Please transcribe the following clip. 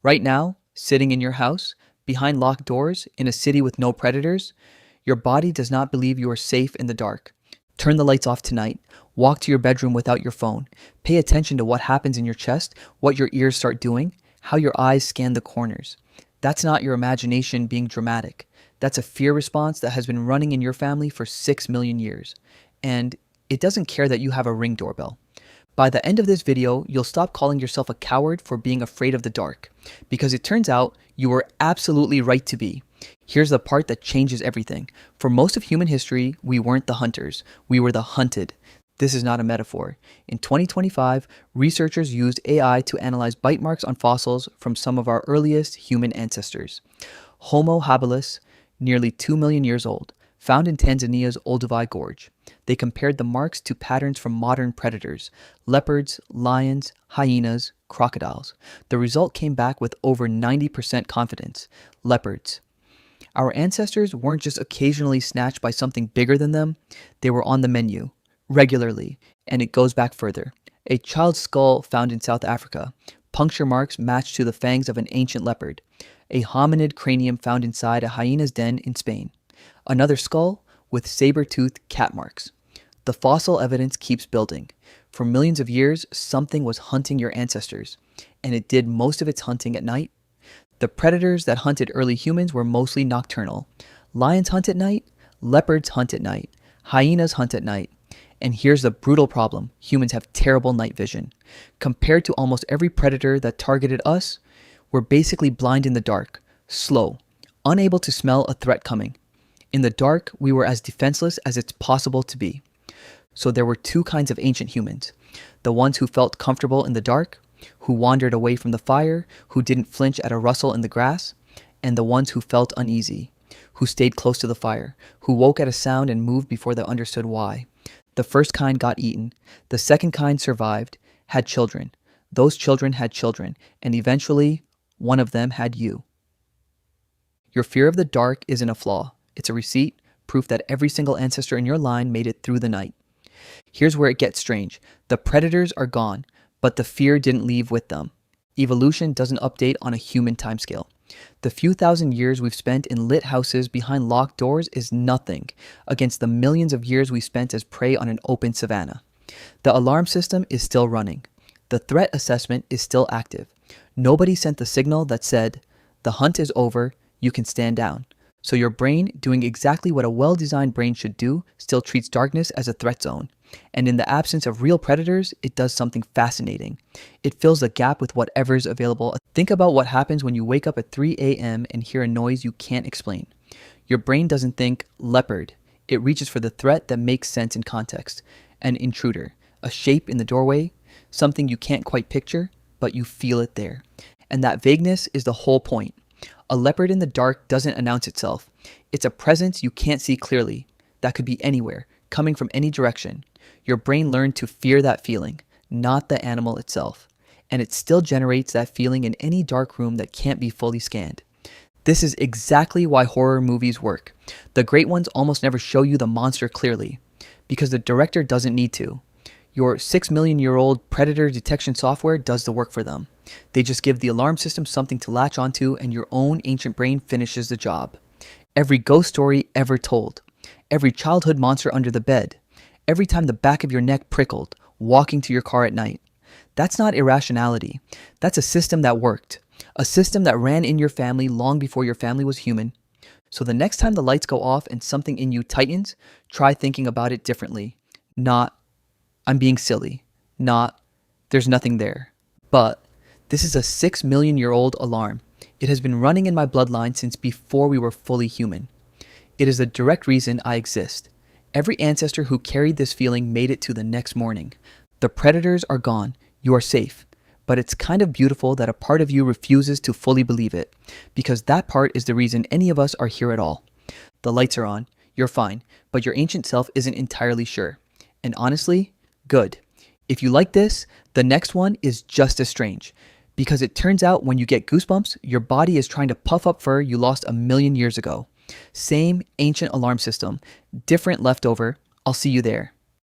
Right now, sitting in your house, behind locked doors, in a city with no predators, your body does not believe you are safe in the dark. Turn the lights off tonight. Walk to your bedroom without your phone. Pay attention to what happens in your chest, what your ears start doing, how your eyes scan the corners. That's not your imagination being dramatic. That's a fear response that has been running in your family for 6 million years. And it doesn't care that you have a Ring doorbell. By the end of this video, you'll stop calling yourself a coward for being afraid of the dark, because it turns out you were absolutely right to be. Here's the part that changes everything. For most of human history, we weren't the hunters, we were the hunted. This is not a metaphor. In 2025, researchers used AI to analyze bite marks on fossils from some of our earliest human ancestors. Homo habilis, nearly 2 million years old, found in Tanzania's Olduvai Gorge. They compared the marks to patterns from modern predators: leopards, lions, hyenas, crocodiles. The result came back with over 90% confidence: leopards. Our ancestors weren't just occasionally snatched by something bigger than them, they were on the menu, regularly, and it goes back further. A child's skull found in South Africa, puncture marks matched to the fangs of an ancient leopard. A hominid cranium found inside a hyena's den in Spain. Another skull with saber-toothed cat marks. The fossil evidence keeps building. For millions of years, something was hunting your ancestors, and it did most of its hunting at night. The predators that hunted early humans were mostly nocturnal. Lions hunt at night, leopards hunt at night, hyenas hunt at night. And here's the brutal problem: humans have terrible night vision. Compared to almost every predator that targeted us, we're basically blind in the dark, slow, unable to smell a threat coming. In the dark, we were as defenseless as it's possible to be. So there were two kinds of ancient humans: the ones who felt comfortable in the dark, who wandered away from the fire, who didn't flinch at a rustle in the grass, and the ones who felt uneasy, who stayed close to the fire, who woke at a sound and moved before they understood why. The first kind got eaten. The second kind survived, had children. Those children had children, and eventually, one of them had you. Your fear of the dark isn't a flaw. It's a receipt, proof that every single ancestor in your line made it through the night. Here's where it gets strange. The predators are gone, but the fear didn't leave with them. Evolution doesn't update on a human timescale. The few thousand years we've spent in lit houses behind locked doors is nothing against the millions of years we spent as prey on an open savanna. The alarm system is still running. The threat assessment is still active. Nobody sent the signal that said, "The hunt is over, you can stand down." So your brain, doing exactly what a well-designed brain should do, still treats darkness as a threat zone. And in the absence of real predators, it does something fascinating. It fills the gap with whatever's available. Think about what happens when you wake up at 3 a.m. and hear a noise you can't explain. Your brain doesn't think leopard. It reaches for the threat that makes sense in context. An intruder, a shape in the doorway, something you can't quite picture, but you feel it there. And that vagueness is the whole point. A leopard in the dark doesn't announce itself. It's a presence you can't see clearly. That could be anywhere, coming from any direction. Your brain learned to fear that feeling, not the animal itself. And it still generates that feeling in any dark room that can't be fully scanned. This is exactly why horror movies work. The great ones almost never show you the monster clearly, because the director doesn't need to. Your 6 million year old predator detection software does the work for them. They just give the alarm system something to latch onto, and your own ancient brain finishes the job. Every ghost story ever told, every childhood monster under the bed, every time the back of your neck prickled, walking to your car at night. That's not irrationality. That's a system that worked. A system that ran in your family long before your family was human. So the next time the lights go off and something in you tightens, try thinking about it differently. Not, "I'm being silly." Not, "There's nothing there." But, "This is a 6 million year old alarm. It has been running in my bloodline since before we were fully human. It is the direct reason I exist." Every ancestor who carried this feeling made it to the next morning. The predators are gone. You are safe. But it's kind of beautiful that a part of you refuses to fully believe it, because that part is the reason any of us are here at all. The lights are on. You're fine. But your ancient self isn't entirely sure. And honestly, good. If you like this, the next one is just as strange. Because it turns out when you get goosebumps, your body is trying to puff up fur you lost a million years ago. Same ancient alarm system, different leftover. I'll see you there.